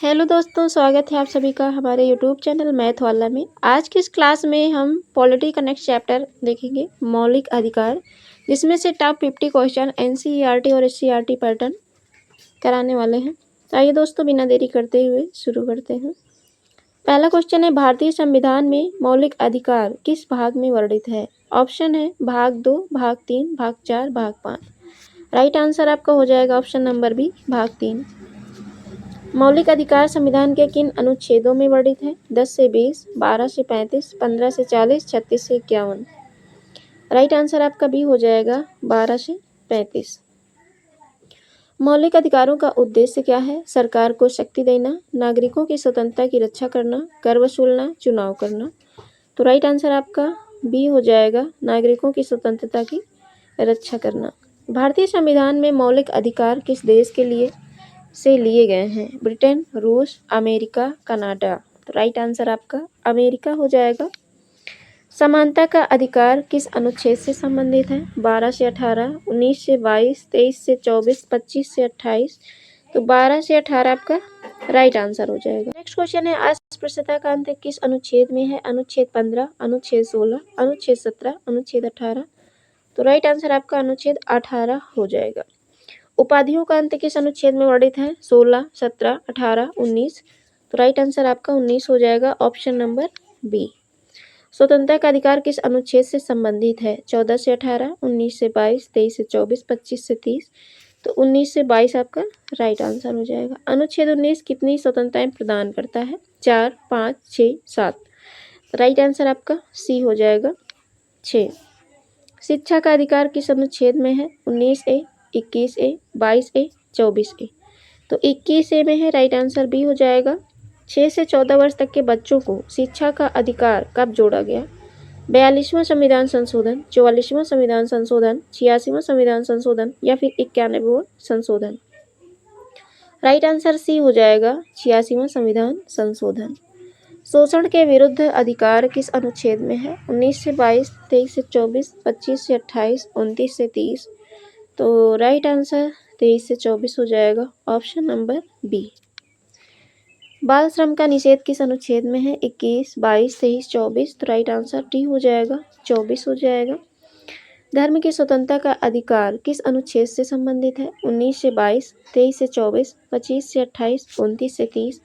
Hello दोस्तों, स्वागत है आप सभी का हमारे यूट्यूब चैनल मैथ वाला में। आज की इस क्लास में हम पॉलिटी का नेक्स्ट चैप्टर देखेंगे, मौलिक अधिकार, जिसमें से टॉप 50 क्वेश्चन एनसीईआरटी और एससीईआरटी पैटर्न कराने वाले हैं। तो आइए दोस्तों, बिना देरी करते हुए शुरू करते हैं। पहला क्वेश्चन है, भारतीय संविधान में मौलिक अधिकार किस भाग में वर्णित है? ऑप्शन है भाग 2, भाग 3, भाग 4, भाग 5। राइट आंसर आपका हो जाएगा ऑप्शन नंबर बी, भाग 3। मौलिक अधिकार संविधान के किन अनुच्छेदों में वर्णित है? 10 से 20, 12 से 35, 15 से 40, 36 से 51। राइट आंसर आपका बी हो जाएगा 12 से 35। मौलिक अधिकारों का उद्देश्य क्या है? सरकार को शक्ति देना, नागरिकों की स्वतंत्रता की रक्षा करना, कर वसूलना, चुनाव करना। तो राइट आंसर आपका बी हो जाएगा, नागरिकों की स्वतंत्रता की रक्षा करना। भारतीय संविधान में मौलिक अधिकार किस देश के लिए से लिए गए हैं? ब्रिटेन, रूस, अमेरिका, कनाडा। तो राइट आंसर आपका अमेरिका हो जाएगा। समानता का अधिकार किस अनुच्छेद से संबंधित है? 12 से 18, 19 से 22, 23 से 24, 25 से 28। तो 12 से 18 आपका राइट आंसर हो जाएगा। नेक्स्ट क्वेश्चन है, अस्पृश्यता का अंत किस अनुच्छेद में है? अनुच्छेद 15, अनुच्छेद 16, अनुच्छेद 17, अनुच्छेद 18। तो राइट आंसर आपका अनुच्छेद 18 हो जाएगा। उपाधियों का अंत किस अनुच्छेद में वर्णित है? 16, 17, 18, 19। तो राइट आंसर आपका 19 हो जाएगा, ऑप्शन नंबर बी। स्वतंत्रता का अधिकार किस अनुच्छेद से संबंधित है? 14 से 18, 19 से 22, 23 से 24, 25 से 30। तो 19 से 22 आपका राइट आंसर हो जाएगा। अनुच्छेद 19 कितनी स्वतंत्रताएं प्रदान करता है? 4, 5, 6, 7। राइट आंसर आपका सी हो जाएगा 6। शिक्षा का अधिकार किस अनुच्छेद में है? 19A, 21A, 22A, 24A। तो 21A में है, राइट आंसर बी हो जाएगा। 6 से 14 वर्ष तक के बच्चों को शिक्षा का अधिकार कब जोड़ा गया? 42वां संविधान संशोधन, 44वां संविधान संशोधन, 86वां संविधान संशोधन या फिर 91वां संशोधन। राइट आंसर सी हो जाएगा, 86वां संविधान संशोधन। शोषण के विरुद्ध अधिकार किस अनुच्छेद में है? 19 से 22, 23 से 24, 25 से 28, 29 से 30। तो राइट आंसर 23 से 24 हो जाएगा, ऑप्शन नंबर बी। बाल श्रम का निषेध किस अनुच्छेद में है? 21, 22, 23, 24। तो राइट आंसर डी हो जाएगा, 24 हो जाएगा। धर्म की स्वतंत्रता का अधिकार किस अनुच्छेद से संबंधित है? 19 से 22, 23 से 24, 25 से 28, 29 से 30।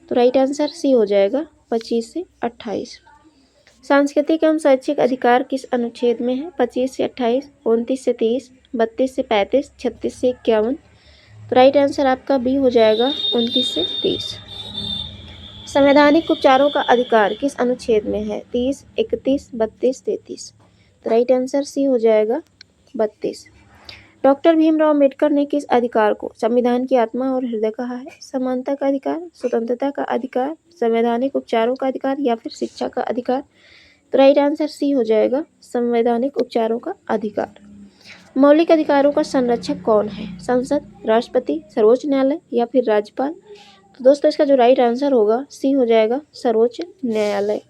तो राइट आंसर सी हो जाएगा, 25 से 28। सांस्कृतिक एवं शैक्षिक अधिकार किस अनुच्छेद में है? 25 से 28, 29 से 30, 32 से 35, 36 से 51। तो राइट आंसर आपका बी हो जाएगा, 29 से 30। संवैधानिक उपचारों का अधिकार किस अनुच्छेद में है? 30, 31, 32, 33। तो राइट आंसर सी हो जाएगा, 32। डॉक्टर भीमराव अम्बेडकर ने किस अधिकार को संविधान की आत्मा और हृदय कहा है? समानता का अधिकार, स्वतंत्रता का अधिकार, संवैधानिक उपचारों का अधिकार या फिर शिक्षा का अधिकार। तो राइट आंसर सी हो जाएगा, संवैधानिक उपचारों का अधिकार। मौलिक अधिकारों का संरक्षक कौन है? संसद, राष्ट्रपति, सर्वोच्च न्यायालय या फिर राज्यपाल। तो दोस्तों, इसका जो राइट आंसर होगा सी हो जाएगा, सर्वोच्च न्यायालय।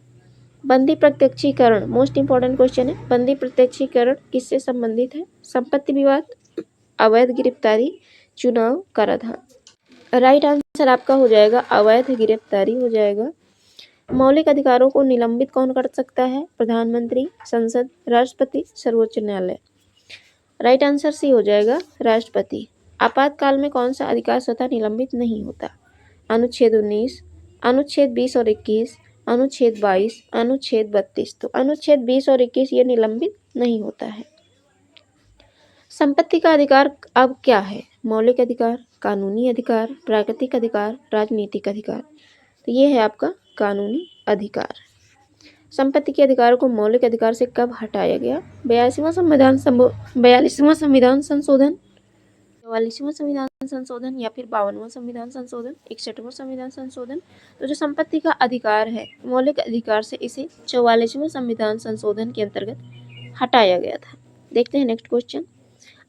बंदी प्रत्यक्षीकरण मोस्ट इंपॉर्टेंट क्वेश्चन है। बंदी प्रत्यक्षीकरण किससे संबंधित है? संपत्ति विवाद, अवैध गिरफ्तारी, चुनाव, कराधान। राइट आंसर आपका हो जाएगा अवैध गिरफ्तारी हो जाएगा। मौलिक अधिकारों को निलंबित कौन कर सकता है? प्रधानमंत्री, संसद, राष्ट्रपति, सर्वोच्च न्यायालय। राइट आंसर सी हो जाएगा, राष्ट्रपति। आपातकाल में कौन सा अधिकार स्वतः निलंबित नहीं होता? अनुच्छेद 19, अनुच्छेद 20 और 21, अनुच्छेद 22, अनुच्छेद 32। तो अनुच्छेद 20 और 21 ये निलंबित नहीं होता है। संपत्ति का अधिकार अब क्या है? मौलिक अधिकार, कानूनी अधिकार, प्राकृतिक अधिकार, राजनीतिक अधिकार। तो ये है आपका कानूनी अधिकार। संपत्ति के अधिकार को मौलिक अधिकार से कब हटाया गया? 42वां संविधान संशोधन, 44वां संविधान संशोधन या फिर 52वां संविधान संशोधन, 61वां संविधान संशोधन। तो जो संपत्ति का अधिकार है मौलिक अधिकार से, इसे 44वां संविधान संशोधन के अंतर्गत हटाया गया था। देखते हैं नेक्स्ट क्वेश्चन।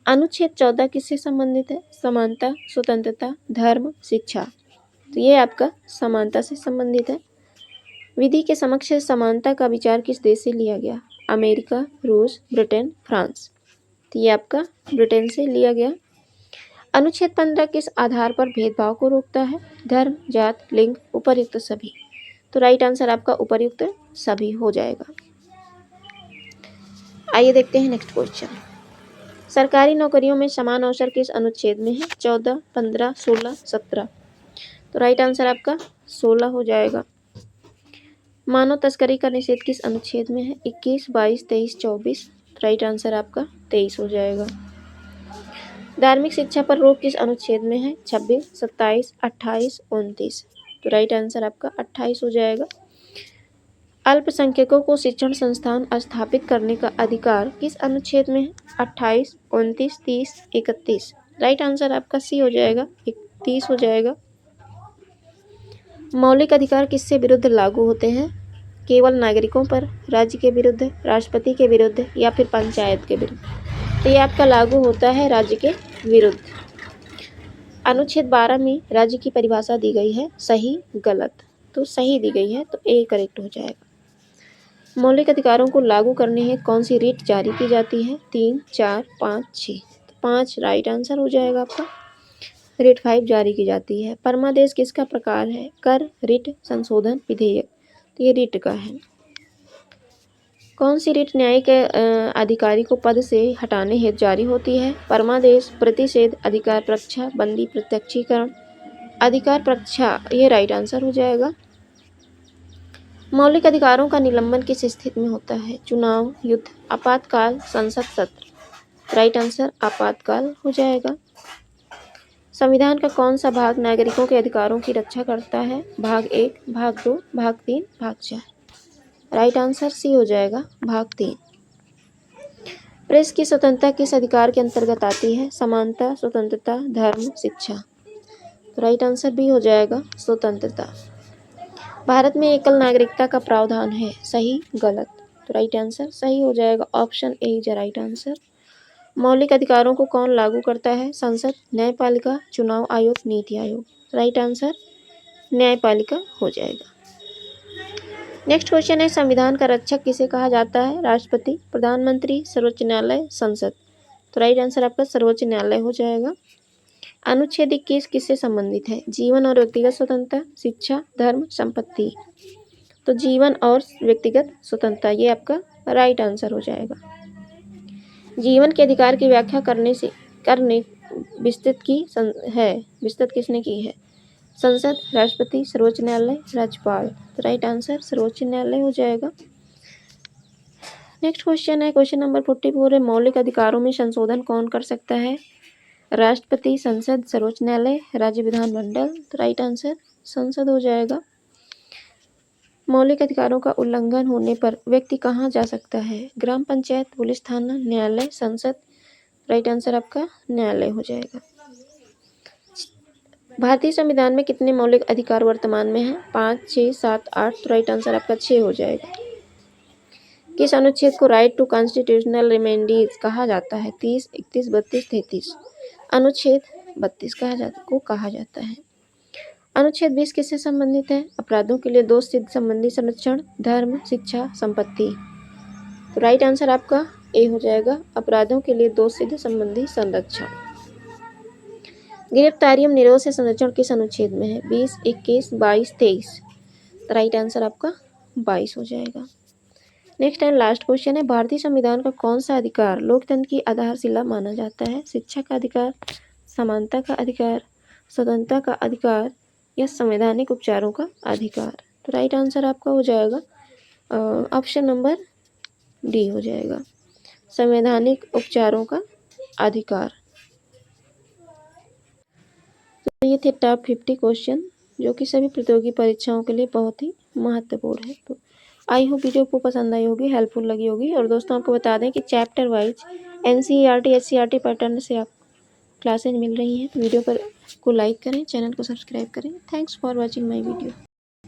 अनुच्छेद 14 किससे संबंधित है? समानता, स्वतंत्रता, धर्म, शिक्षा। तो ये आपका समानता से संबंधित है। विधि के समक्ष समानता का विचार किस देश से लिया गया? अमेरिका, रूस, ब्रिटेन, फ्रांस। तो ये आपका ब्रिटेन से लिया गया। अनुच्छेद 15 किस आधार पर भेदभाव को रोकता है? धर्म, जात, लिंग, उपर्युक्त सभी। तो राइट आंसर आपका उपर्युक्त सभी हो जाएगा। आइए देखते हैं नेक्स्ट क्वेश्चन। सरकारी नौकरियों में समान अवसर किस अनुच्छेद में है? 14, 15, 16, 17। तो राइट आंसर आपका 16 हो जाएगा। मानव तस्करी का निषेध किस अनुच्छेद में है? 21, 22, 23, 24। राइट आंसर आपका 23 हो जाएगा। धार्मिक शिक्षा पर रोक किस अनुच्छेद में है? 26, 27, 28, 29। तो राइट आंसर आपका 28 हो जाएगा। अल्पसंख्यकों को शिक्षण संस्थान स्थापित करने का अधिकार किस अनुच्छेद में है? 28, 29, 30, 31। राइट आंसर आपका सी हो जाएगा, 31 हो जाएगा। मौलिक अधिकार किससे विरुद्ध लागू होते हैं? केवल नागरिकों पर, राज्य के विरुद्ध, राष्ट्रपति के विरुद्ध या फिर पंचायत के विरुद्ध? तो ये आपका लागू होता है राज्य के विरुद्ध। अनुच्छेद 12 में राज्य की परिभाषा दी गई है, सही गलत? तो सही दी गई है, तो ए करेक्ट हो जाएगा। मौलिक अधिकारों को लागू करने हेतु कौन सी रिट जारी की जाती है? 3, 4, 5, 6। 5 राइट आंसर हो जाएगा आपका। रिट 5 जारी की जाती है। परमादेश किसका प्रकार है? कर, रिट, संशोधन, विधेयक? तो ये रिट का है। कौन सी रिट न्यायिक अधिकारी को पद से हटाने हेतु जारी होती है? परमादेश, प्रतिषेध, अधिकार प्रक्षा, बंदी प्रत्यक्षीकरण? अधिकार प्रक्षा ये राइट आंसर हो जाएगा। मौलिक अधिकारों का निलंबन किस स्थिति में होता है? चुनाव, युद्ध, आपातकाल, संसद सत्र? राइट आंसर आपातकाल हो जाएगा। संविधान का कौन सा भाग नागरिकों के अधिकारों की रक्षा करता है? भाग 1, भाग 2, भाग 3, भाग 4? राइट आंसर सी हो जाएगा, भाग 3। प्रेस की स्वतंत्रता किस अधिकार के अंतर्गत आती है? समानता, स्वतंत्रता, धर्म, शिक्षा? राइट आंसर बी हो जाएगा, स्वतंत्रता। भारत में एकल नागरिकता का प्रावधान है, सही गलत? तो राइट आंसर सही हो जाएगा, option A is right answer. मौलिक अधिकारों को कौन लागू करता है? संसद, न्यायपालिका, चुनाव आयोग, नीति आयोग? राइट आंसर न्यायपालिका हो जाएगा। नेक्स्ट क्वेश्चन है, संविधान का रक्षक किसे कहा जाता है? राष्ट्रपति, प्रधानमंत्री, सर्वोच्च न्यायालय, संसद? तो राइट आंसर आपका सर्वोच्च न्यायालय हो जाएगा। अनुच्छेद 21 किससे संबंधित है? जीवन और व्यक्तिगत स्वतंत्रता, शिक्षा, धर्म, संपत्ति? तो जीवन और व्यक्तिगत स्वतंत्रता ये आपका राइट आंसर हो जाएगा। जीवन के अधिकार की व्याख्या करने विस्तृत किसने की है? संसद, राष्ट्रपति, सर्वोच्च न्यायालय, राज्यपाल? तो राइट आंसर सर्वोच्च न्यायालय हो जाएगा। नेक्स्ट क्वेश्चन है, क्वेश्चन नंबर 44 है, मौलिक अधिकारों में संशोधन कौन कर सकता है? राष्ट्रपति, संसद, सर्वोच्च न्यायालय, राज्य विधानमंडल? तो राइट आंसर संसद हो जाएगा। मौलिक अधिकारों का उल्लंघन होने पर व्यक्ति कहाँ जा सकता है? ग्राम पंचायत, पुलिस थाना, न्यायालय, संसद? राइट आंसर आपका न्यायालय हो जाएगा। भारतीय संविधान में कितने मौलिक अधिकार वर्तमान में हैं? 5, 6, 7, 8? तो राइट आंसर आपका 6 हो जाएगा। किस अनुच्छेद को राइट टू कॉन्स्टिट्यूशनल रेमेडीज कहा जाता है? 30, 31, 32, 33? अनुच्छेद 32 कहा जाता है। अनुच्छेद 20 किससे संबंधित है? अपराधों के लिए दोष सिद्ध संबंधी संरक्षण, धर्म, शिक्षा, संपत्ति? तो राइट आंसर आपका ए हो जाएगा, अपराधों के लिए दोष सिद्ध संबंधी संरक्षण। गिरफ्तारी एवं निरोध से संरक्षण किस अनुच्छेद में है? 20, 21, 22, 23? तो राइट आंसर आपका 22 हो जाएगा। नेक्स्ट एंड लास्ट क्वेश्चन है, भारतीय संविधान का कौन सा अधिकार लोकतंत्र की आधारशिला माना जाता है? शिक्षा का अधिकार, समानता का अधिकार, स्वतंत्रता का अधिकार या संवैधानिक उपचारों का अधिकार? तो राइट आंसर आपका हो जाएगा ऑप्शन नंबर डी हो जाएगा, संवैधानिक उपचारों का अधिकार। तो ये थे टॉप 50 क्वेश्चन जो कि सभी प्रतियोगी परीक्षाओं के लिए बहुत ही महत्वपूर्ण है। तो आई होप वीडियो को पसंद आई होगी, हेल्पफुल लगी होगी। और दोस्तों आपको बता दें कि chapter wise NCERT SCERT pattern से आप क्लासेज मिल रही हैं। तो वीडियो पर को लाइक करें, चैनल को सब्सक्राइब करें। Thanks for watching my video.